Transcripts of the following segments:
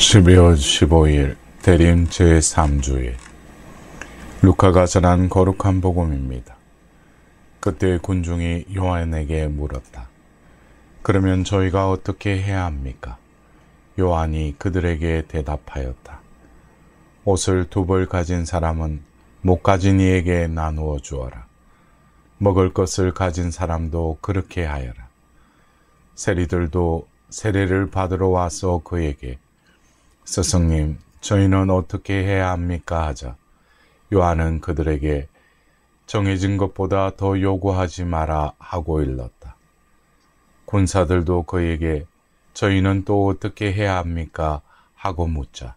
12월 15일 대림 제3주일 루카가 전한 거룩한 복음입니다. 그때 군중이 요한에게 물었다. 그러면 저희가 어떻게 해야 합니까? 요한이 그들에게 대답하였다. 옷을 2벌 가진 사람은 못 가진 이에게 나누어 주어라. 먹을 것을 가진 사람도 그렇게 하여라. 세리들도 세례를 받으러 와서 그에게 스승님, 저희는 어떻게 해야 합니까? 하자. 요한은 그들에게 정해진 것보다 더 요구하지 마라 하고 일렀다. 군사들도 그에게 저희는 또 어떻게 해야 합니까? 하고 묻자.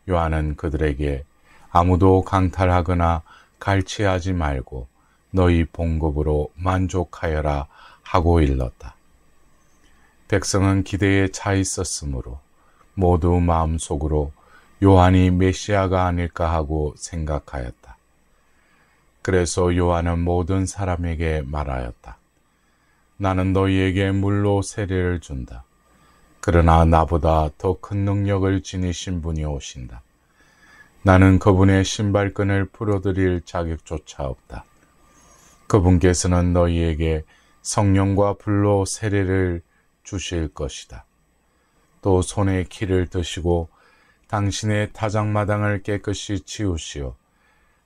요한은 그들에게 아무도 강탈하거나 갈취하지 말고 너희 봉급으로 만족하여라 하고 일렀다. 백성은 기대에 차 있었으므로 모두 마음속으로 요한이 메시아가 아닐까 하고 생각하였다. 그래서 요한은 모든 사람에게 말하였다. 나는 너희에게 물로 세례를 준다. 그러나 나보다 더 큰 능력을 지니신 분이 오신다. 나는 그분의 신발끈을 풀어드릴 자격조차 없다. 그분께서는 너희에게 성령과 불로 세례를 주실 것이다. 또 손에 키를 드시고 당신의 타작마당을 깨끗이 치우시어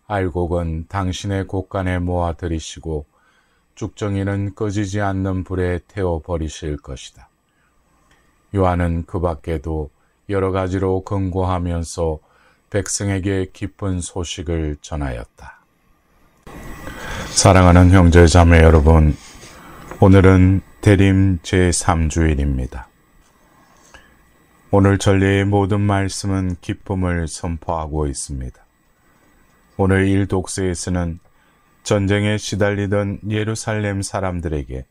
알곡은 당신의 곳간에 모아 들이시고 쭉정이는 꺼지지 않는 불에 태워 버리실 것이다. 요한은 그 밖에도 여러 가지로 권고하면서 백성에게 기쁜 소식을 전하였다. 사랑하는 형제 자매 여러분, 오늘은 대림 제3주일입니다. 오늘 전례의 모든 말씀은 기쁨을 선포하고 있습니다. 오늘 1독서에서는 전쟁에 시달리던 예루살렘 사람들에게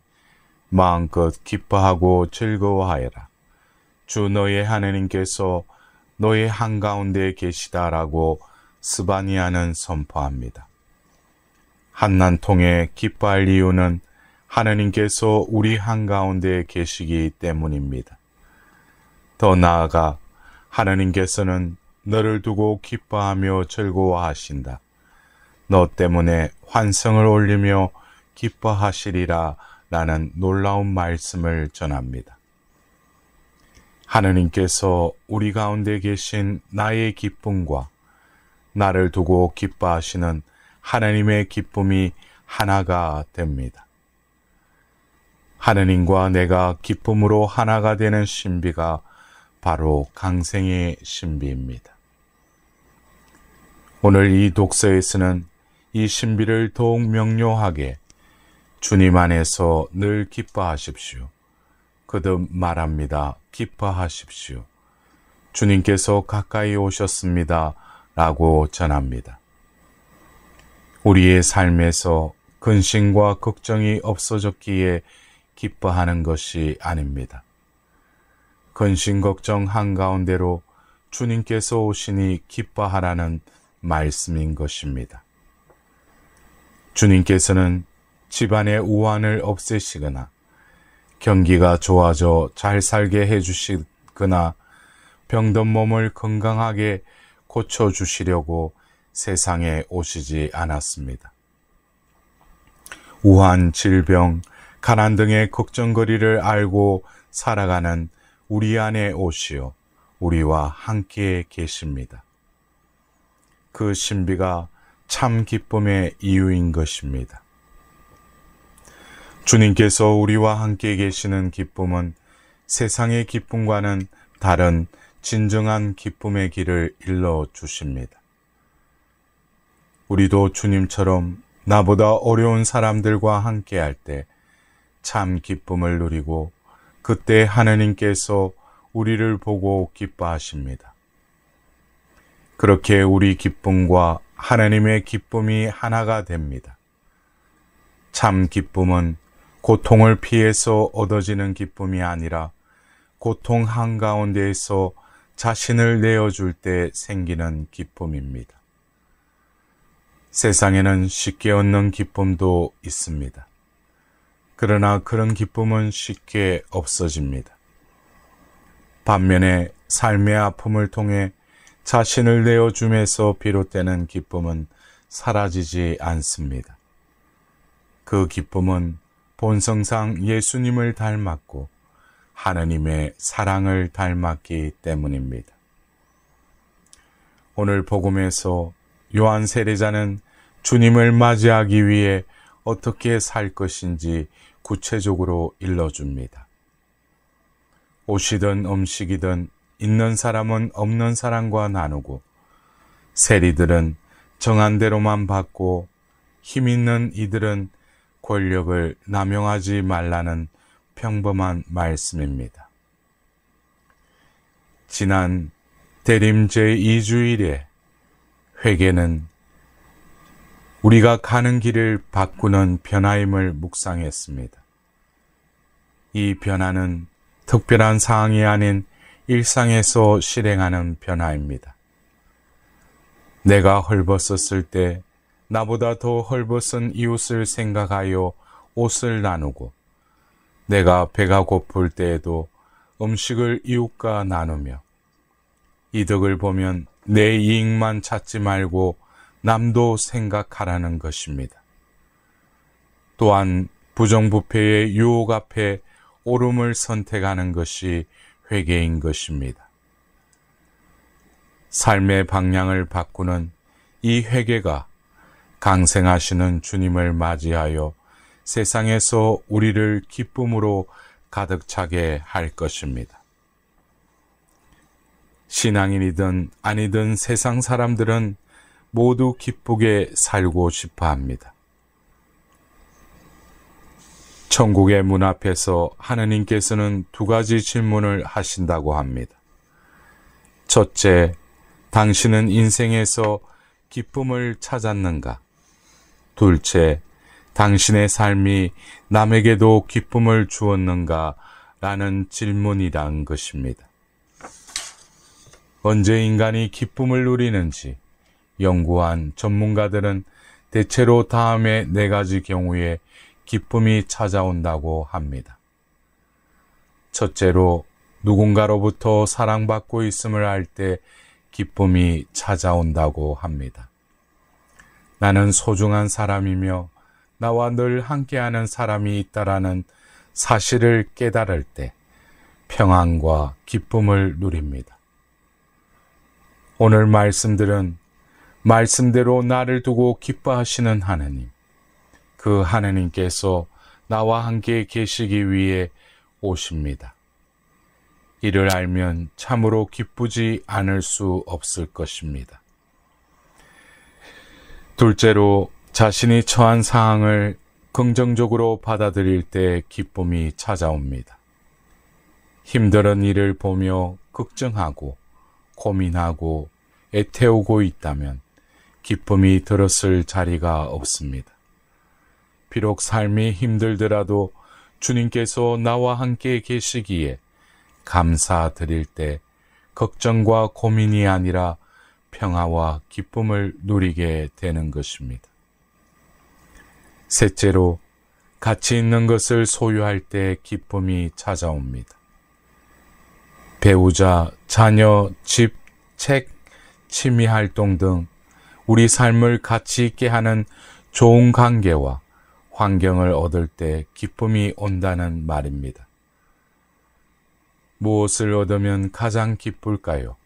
마음껏 기뻐하고 즐거워하여라. 주 너의 하느님께서 너의 한가운데에 계시다라고 스바니아는 선포합니다. 한난통에 기뻐할 이유는 하느님께서 우리 한가운데에 계시기 때문입니다. 더 나아가 하느님께서는 너를 두고 기뻐하며 즐거워하신다. 너 때문에 환성을 올리며 기뻐하시리라 라는 놀라운 말씀을 전합니다. 하느님께서 우리 가운데 계신 나의 기쁨과 나를 두고 기뻐하시는 하느님의 기쁨이 하나가 됩니다. 하느님과 내가 기쁨으로 하나가 되는 신비가 바로 강생의 신비입니다. 오늘 이 독서에서는 이 신비를 더욱 명료하게 주님 안에서 늘 기뻐하십시오. 거듭 말합니다. 기뻐하십시오. 주님께서 가까이 오셨습니다. 라고 전합니다. 우리의 삶에서 근심과 걱정이 없어졌기에 기뻐하는 것이 아닙니다. 근심 걱정 한가운데로 주님께서 오시니 기뻐하라는 말씀인 것입니다. 주님께서는 집안의 우환을 없애시거나 경기가 좋아져 잘 살게 해주시거나 병든 몸을 건강하게 고쳐주시려고 세상에 오시지 않았습니다. 우환, 질병, 가난 등의 걱정거리를 알고 살아가는 우리 안에 오시어 우리와 함께 계십니다. 그 신비가 참 기쁨의 이유인 것입니다. 주님께서 우리와 함께 계시는 기쁨은 세상의 기쁨과는 다른 진정한 기쁨의 길을 일러 주십니다. 우리도 주님처럼 나보다 어려운 사람들과 함께 할 때 참 기쁨을 누리고 그때 하느님께서 우리를 보고 기뻐하십니다. 그렇게 우리 기쁨과 하나님의 기쁨이 하나가 됩니다. 참 기쁨은 고통을 피해서 얻어지는 기쁨이 아니라 고통 한가운데에서 자신을 내어줄 때 생기는 기쁨입니다. 세상에는 쉽게 얻는 기쁨도 있습니다. 그러나 그런 기쁨은 쉽게 없어집니다. 반면에 삶의 아픔을 통해 자신을 내어줌에서 비롯되는 기쁨은 사라지지 않습니다. 그 기쁨은 본성상 예수님을 닮았고 하느님의 사랑을 닮았기 때문입니다. 오늘 복음에서 요한 세례자는 주님을 맞이하기 위해 어떻게 살 것인지 구체적으로 일러줍니다. 옷이든 음식이든 있는 사람은 없는 사람과 나누고 세리들은 정한 대로만 받고 힘 있는 이들은 권력을 남용하지 말라는 평범한 말씀입니다. 지난 대림 제2주일에 회개는 우리가 가는 길을 바꾸는 변화임을 묵상했습니다. 이 변화는 특별한 사항이 아닌 일상에서 실행하는 변화입니다. 내가 헐벗었을 때 나보다 더 헐벗은 이웃을 생각하여 옷을 나누고 내가 배가 고플 때에도 음식을 이웃과 나누며 이득을 보면 내 이익만 찾지 말고 남도 생각하라는 것입니다. 또한 부정부패의 유혹 앞에 옳음을 선택하는 것이 회개인 것입니다. 삶의 방향을 바꾸는 이 회개가 강생하시는 주님을 맞이하여 세상에서 우리를 기쁨으로 가득 차게 할 것입니다. 신앙인이든 아니든 세상 사람들은 모두 기쁘게 살고 싶어 합니다. 천국의 문 앞에서 하느님께서는 두 가지 질문을 하신다고 합니다. 첫째, 당신은 인생에서 기쁨을 찾았는가? 둘째, 당신의 삶이 남에게도 기쁨을 주었는가? 라는 질문이란 것입니다. 언제 인간이 기쁨을 누리는지 연구한 전문가들은 대체로 다음의 4가지 경우에 기쁨이 찾아온다고 합니다. 첫째로, 누군가로부터 사랑받고 있음을 알 때 기쁨이 찾아온다고 합니다. 나는 소중한 사람이며 나와 늘 함께하는 사람이 있다라는 사실을 깨달을 때 평안과 기쁨을 누립니다. 오늘 말씀들은 말씀대로 나를 두고 기뻐하시는 하느님, 그 하느님께서 나와 함께 계시기 위해 오십니다. 이를 알면 참으로 기쁘지 않을 수 없을 것입니다. 둘째로, 자신이 처한 상황을 긍정적으로 받아들일 때 기쁨이 찾아옵니다. 힘든 일을 보며 걱정하고 고민하고 애태우고 있다면 기쁨이 들었을 자리가 없습니다. 비록 삶이 힘들더라도 주님께서 나와 함께 계시기에 감사드릴 때 걱정과 고민이 아니라 평화와 기쁨을 누리게 되는 것입니다. 셋째로, 가치 있는 것을 소유할 때 기쁨이 찾아옵니다. 배우자, 자녀, 집, 책, 취미 활동 등 우리 삶을 가치 있게 하는 좋은 관계와 환경을 얻을 때 기쁨이 온다는 말입니다. 무엇을 얻으면 가장 기쁠까요?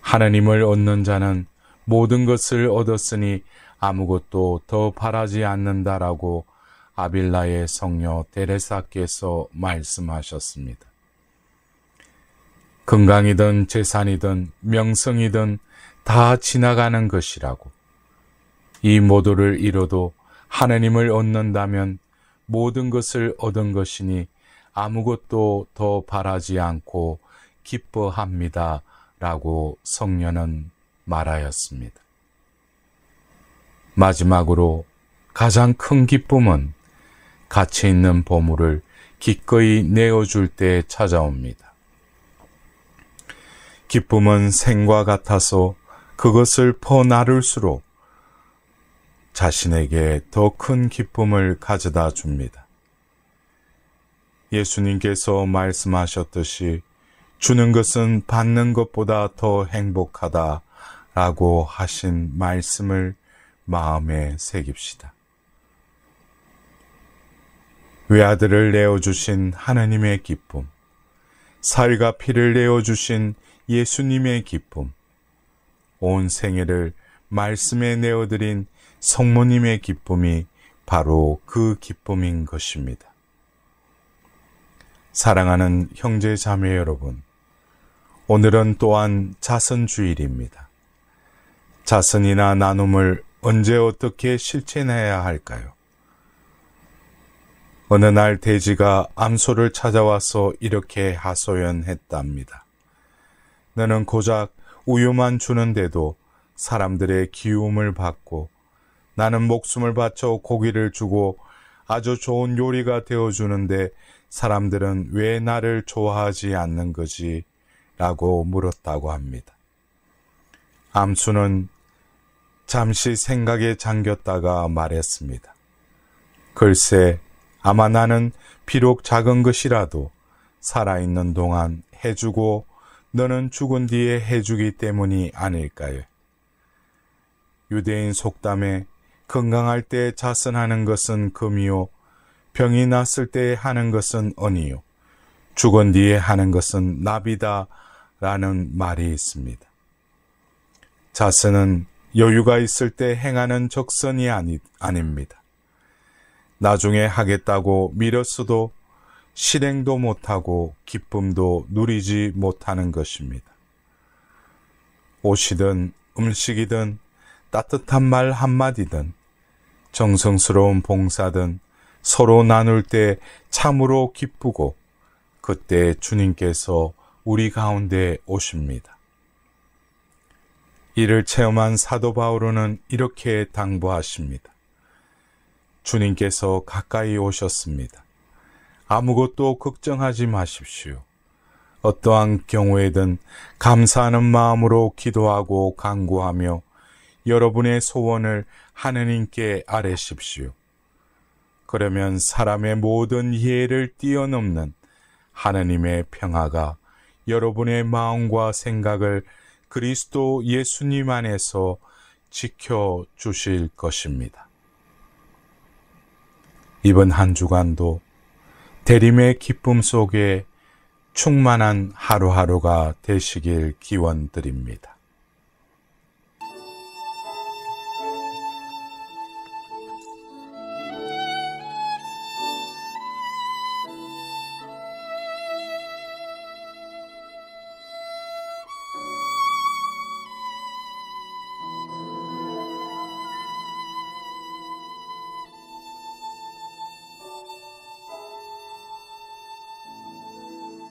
하나님을 얻는 자는 모든 것을 얻었으니 아무것도 더 바라지 않는다라고 아빌라의 성녀 데레사께서 말씀하셨습니다. 건강이든 재산이든 명성이든 다 지나가는 것이라고, 이 모두를 이뤄도 하나님을 얻는다면 모든 것을 얻은 것이니 아무것도 더 바라지 않고 기뻐합니다 라고 성녀는 말하였습니다. 마지막으로 가장 큰 기쁨은 가치 있는 보물을 기꺼이 내어줄 때 찾아옵니다. 기쁨은 생과 같아서 그것을 퍼나를수록 자신에게 더 큰 기쁨을 가져다 줍니다. 예수님께서 말씀하셨듯이 주는 것은 받는 것보다 더 행복하다라고 하신 말씀을 마음에 새깁시다. 외아들을 내어주신 하나님의 기쁨, 살과 피를 내어주신 예수님의 기쁨, 온 생애를 말씀에 내어드린 성모님의 기쁨이 바로 그 기쁨인 것입니다. 사랑하는 형제 자매 여러분, 오늘은 또한 자선주일입니다. 자선이나 나눔을 언제 어떻게 실천해야 할까요? 어느 날 돼지가 암소를 찾아와서 이렇게 하소연했답니다. 너는 고작 우유만 주는데도 사람들의 기움을 받고 나는 목숨을 바쳐 고기를 주고 아주 좋은 요리가 되어주는데 사람들은 왜 나를 좋아하지 않는 거지? 라고 물었다고 합니다. 암수는 잠시 생각에 잠겼다가 말했습니다. 글쎄, 아마 나는 비록 작은 것이라도 살아있는 동안 해주고 너는 죽은 뒤에 해주기 때문이 아닐까요? 유대인 속담에 건강할 때 자선하는 것은 금이요, 병이 났을 때 하는 것은 은이요, 죽은 뒤에 하는 것은 납이다 라는 말이 있습니다. 자선은 여유가 있을 때 행하는 적선이 아닙니다. 나중에 하겠다고 미뤘어도 실행도 못하고 기쁨도 누리지 못하는 것입니다. 옷이든 음식이든 따뜻한 말 한마디든 정성스러운 봉사든 서로 나눌 때 참으로 기쁘고 그때 주님께서 우리 가운데 오십니다. 이를 체험한 사도 바오로는 이렇게 당부하십니다. 주님께서 가까이 오셨습니다. 아무것도 걱정하지 마십시오. 어떠한 경우에든 감사하는 마음으로 기도하고 간구하며 여러분의 소원을 하느님께 아뢰십시오. 그러면 사람의 모든 이해를 뛰어넘는 하느님의 평화가 여러분의 마음과 생각을 그리스도 예수님 안에서 지켜주실 것입니다. 이번 한 주간도 대림의 기쁨 속에 충만한 하루하루가 되시길 기원드립니다.